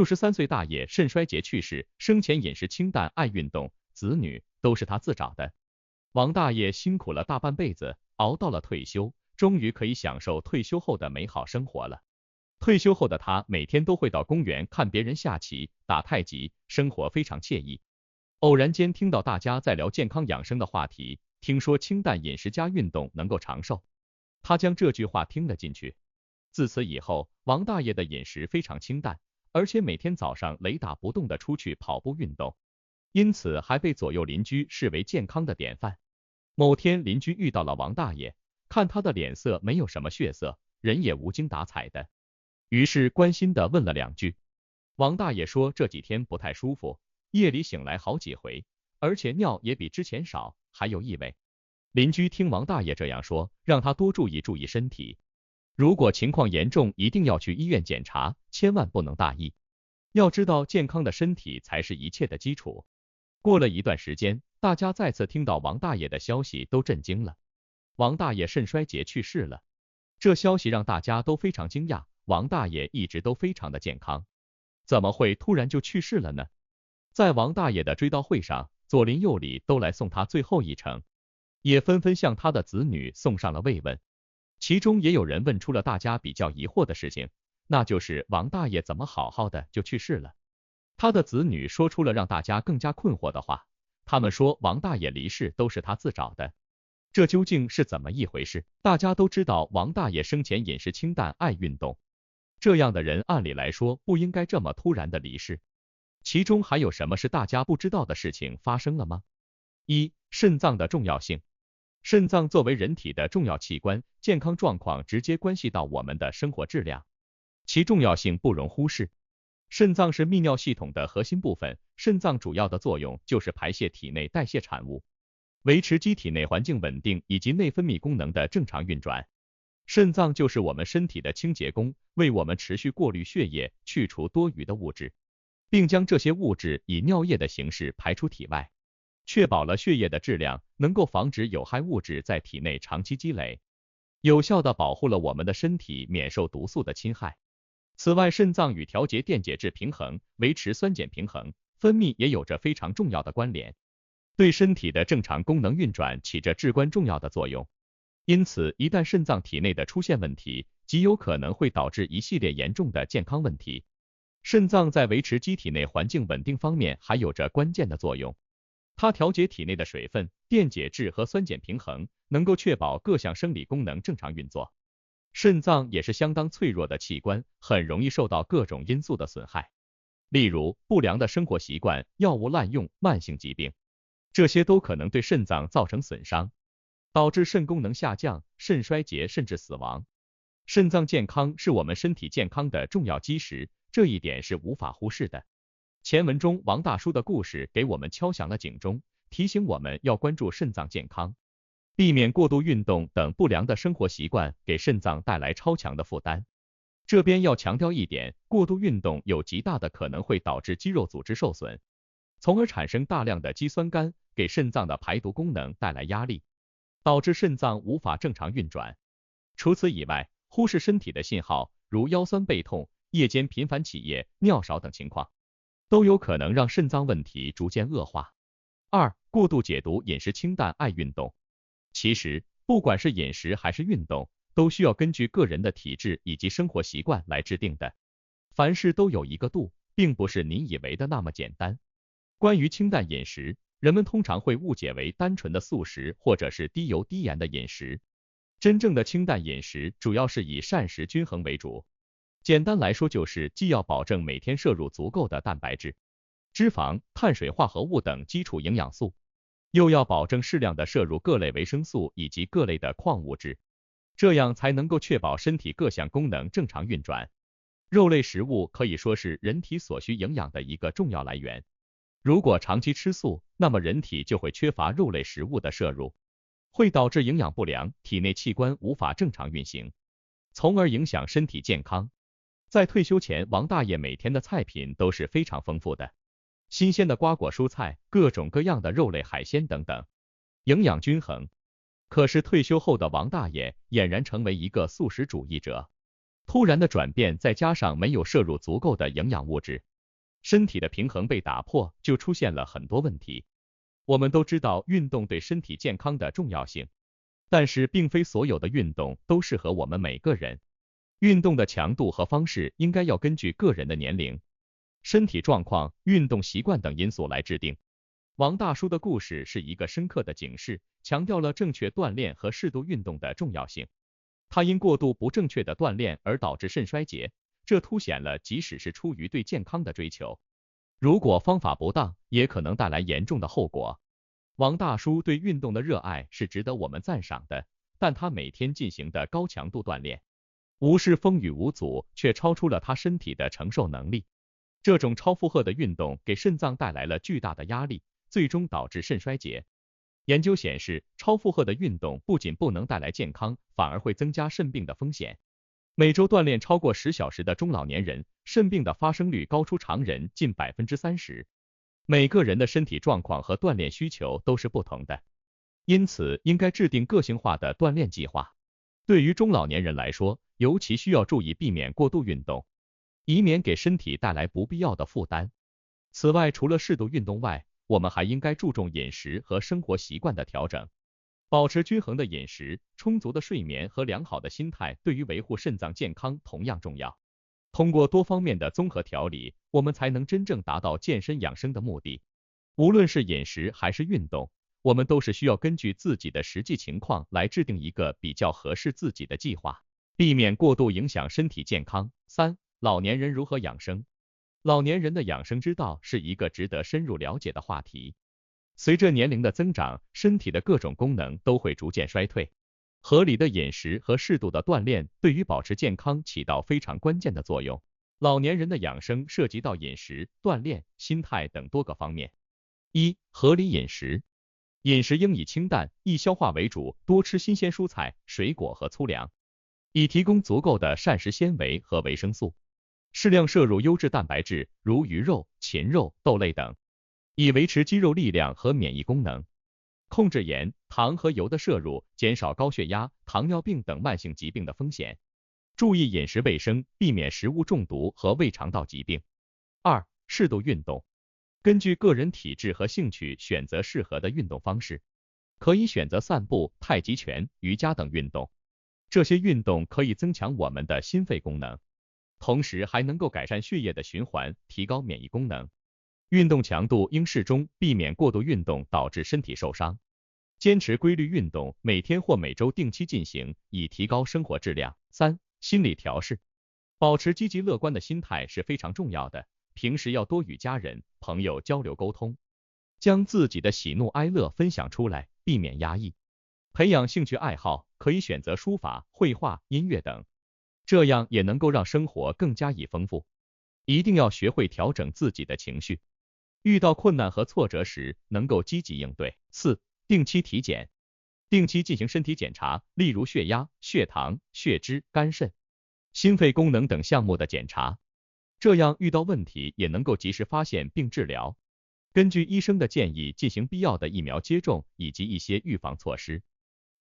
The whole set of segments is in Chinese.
63岁大爷肾衰竭去世，生前饮食清淡，爱运动，子女都是他自找的。王大爷辛苦了大半辈子，熬到了退休，终于可以享受退休后的美好生活了。退休后的他每天都会到公园看别人下棋、打太极，生活非常惬意。偶然间听到大家在聊健康养生的话题，听说清淡饮食加运动能够长寿，他将这句话听了进去。自此以后，王大爷的饮食非常清淡，而且每天早上雷打不动的出去跑步运动，因此还被左右邻居视为健康的典范。某天邻居遇到了王大爷，看他的脸色没有什么血色，人也无精打采的，于是关心的问了两句。王大爷说这几天不太舒服，夜里醒来好几回，而且尿也比之前少，还有异味。邻居听王大爷这样说，让他多注意身体，如果情况严重，一定要去医院检查，千万不能大意。要知道健康的身体才是一切的基础。过了一段时间，大家再次听到王大爷的消息都震惊了，王大爷肾衰竭去世了。这消息让大家都非常惊讶，王大爷一直都非常的健康，怎么会突然就去世了呢？在王大爷的追悼会上，左邻右里都来送他最后一程，也纷纷向他的子女送上了慰问。其中也有人问出了大家比较疑惑的事情，那就是王大爷怎么好好的就去世了？他的子女说出了让大家更加困惑的话，他们说王大爷离世都是他自找的，这究竟是怎么一回事？大家都知道王大爷生前饮食清淡，爱运动，这样的人按理来说不应该这么突然的离世，其中还有什么是大家不知道的事情发生了吗？一、肾脏的重要性。肾脏作为人体的重要器官，健康状况直接关系到我们的生活质量，其重要性不容忽视。肾脏是泌尿系统的核心部分，肾脏主要的作用就是排泄体内代谢产物，维持机体内环境稳定以及内分泌功能的正常运转。肾脏就是我们身体的清洁工，为我们持续过滤血液，去除多余的物质，并将这些物质以尿液的形式排出体外，确保了血液的质量，能够防止有害物质在体内长期积累，有效的保护了我们的身体免受毒素的侵害。此外，肾脏与调节电解质平衡、维持酸碱平衡分泌也有着非常重要的关联，对身体的正常功能运转起着至关重要的作用。因此，一旦肾脏体内的出现问题，极有可能会导致一系列严重的健康问题。肾脏在维持机体内环境稳定方面还有着关键的作用，它调节体内的水分、电解质和酸碱平衡，能够确保各项生理功能正常运作。肾脏也是相当脆弱的器官，很容易受到各种因素的损害，例如不良的生活习惯、药物滥用、慢性疾病，这些都可能对肾脏造成损伤，导致肾功能下降、肾衰竭甚至死亡。肾脏健康是我们身体健康的重要基石，这一点是无法忽视的。前文中王大叔的故事给我们敲响了警钟，提醒我们要关注肾脏健康，避免过度运动等不良的生活习惯给肾脏带来超强的负担。这边要强调一点，过度运动有极大的可能会导致肌肉组织受损，从而产生大量的肌酸酐，给肾脏的排毒功能带来压力，导致肾脏无法正常运转。除此以外，忽视身体的信号，如腰酸背痛、夜间频繁起夜、尿少等情况，都有可能让肾脏问题逐渐恶化。二、过度解读饮食清淡，爱运动。其实，不管是饮食还是运动，都需要根据个人的体质以及生活习惯来制定的。凡事都有一个度，并不是你以为的那么简单。关于清淡饮食，人们通常会误解为单纯的素食或者是低油低盐的饮食。真正的清淡饮食主要是以膳食均衡为主。简单来说就是既要保证每天摄入足够的蛋白质、脂肪、碳水化合物等基础营养素，又要保证适量的摄入各类维生素以及各类的矿物质，这样才能够确保身体各项功能正常运转。肉类食物可以说是人体所需营养的一个重要来源。如果长期吃素，那么人体就会缺乏肉类食物的摄入，会导致营养不良，体内器官无法正常运行，从而影响身体健康。在退休前，王大爷每天的菜品都是非常丰富的，新鲜的瓜果蔬菜，各种各样的肉类海鲜等等，营养均衡。可是退休后的王大爷俨然成为一个素食主义者，突然的转变再加上没有摄入足够的营养物质，身体的平衡被打破，就出现了很多问题。我们都知道运动对身体健康的重要性，但是并非所有的运动都适合我们每个人。运动的强度和方式应该要根据个人的年龄、身体状况、运动习惯等因素来制定。王大叔的故事是一个深刻的警示，强调了正确锻炼和适度运动的重要性。他因过度不正确的锻炼而导致肾衰竭，这凸显了即使是出于对健康的追求，如果方法不当，也可能带来严重的后果。王大叔对运动的热爱是值得我们赞赏的，但他每天进行的高强度锻炼，无视风雨无阻，却超出了他身体的承受能力。这种超负荷的运动给肾脏带来了巨大的压力，最终导致肾衰竭。研究显示，超负荷的运动不仅不能带来健康，反而会增加肾病的风险。每周锻炼超过10小时的中老年人，肾病的发生率高出常人近30%。每个人的身体状况和锻炼需求都是不同的，因此应该制定个性化的锻炼计划。对于中老年人来说，尤其需要注意避免过度运动，以免给身体带来不必要的负担。此外，除了适度运动外，我们还应该注重饮食和生活习惯的调整。保持均衡的饮食、充足的睡眠和良好的心态对于维护肾脏健康同样重要。通过多方面的综合调理，我们才能真正达到健身养生的目的。无论是饮食还是运动，我们都是需要根据自己的实际情况来制定一个比较合适自己的计划，避免过度影响身体健康。3. 老年人如何养生？老年人的养生之道是一个值得深入了解的话题。随着年龄的增长，身体的各种功能都会逐渐衰退。合理的饮食和适度的锻炼对于保持健康起到非常关键的作用。老年人的养生涉及到饮食、锻炼、心态等多个方面。1. 合理饮食。饮食应以清淡、易消化为主，多吃新鲜蔬菜、水果和粗粮，以提供足够的膳食纤维和维生素。适量摄入优质蛋白质，如鱼肉、禽肉、豆类等，以维持肌肉力量和免疫功能。控制盐、糖和油的摄入，减少高血压、糖尿病等慢性疾病的风险。注意饮食卫生，避免食物中毒和胃肠道疾病。2. 适度运动。根据个人体质和兴趣选择适合的运动方式，可以选择散步、太极拳、瑜伽等运动。这些运动可以增强我们的心肺功能，同时还能够改善血液的循环，提高免疫功能。运动强度应适中，避免过度运动导致身体受伤。坚持规律运动，每天或每周定期进行，以提高生活质量。3. 心理调试。保持积极乐观的心态是非常重要的，平时要多与家人、朋友交流沟通，将自己的喜怒哀乐分享出来，避免压抑。培养兴趣爱好，可以选择书法、绘画、音乐等，这样也能够让生活更加以丰富。一定要学会调整自己的情绪，遇到困难和挫折时能够积极应对。4. 定期体检。定期进行身体检查，例如血压、血糖、血脂、肝肾、心肺功能等项目的检查，这样遇到问题也能够及时发现并治疗。根据医生的建议进行必要的疫苗接种以及一些预防措施，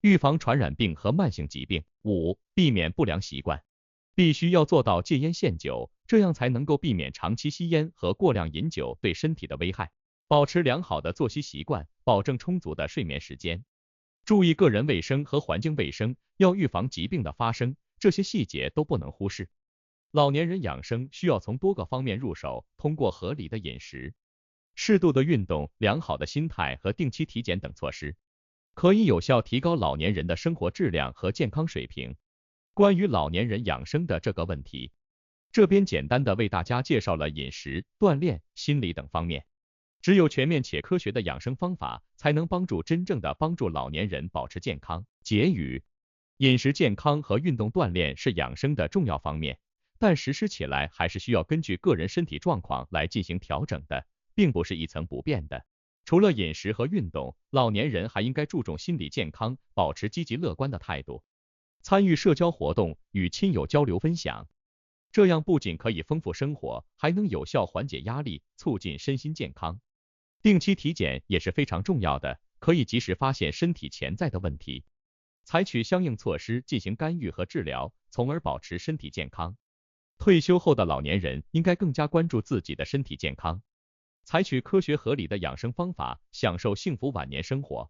预防传染病和慢性疾病。5. 避免不良习惯。必须要做到戒烟限酒，这样才能够避免长期吸烟和过量饮酒对身体的危害。保持良好的作息习惯，保证充足的睡眠时间，注意个人卫生和环境卫生，要预防疾病的发生，这些细节都不能忽视。老年人养生需要从多个方面入手，通过合理的饮食、适度的运动、良好的心态和定期体检等措施，可以有效提高老年人的生活质量和健康水平。关于老年人养生的这个问题，这边简单的为大家介绍了饮食、锻炼、心理等方面。只有全面且科学的养生方法，才能真正的帮助老年人保持健康。结语：饮食健康和运动锻炼是养生的重要方面，但实施起来还是需要根据个人身体状况来进行调整的，并不是一成不变的。除了饮食和运动，老年人还应该注重心理健康，保持积极乐观的态度，参与社交活动，与亲友交流分享，这样不仅可以丰富生活，还能有效缓解压力，促进身心健康。定期体检也是非常重要的，可以及时发现身体潜在的问题，采取相应措施进行干预和治疗，从而保持身体健康。退休后的老年人应该更加关注自己的身体健康，采取科学合理的养生方法，享受幸福晚年生活。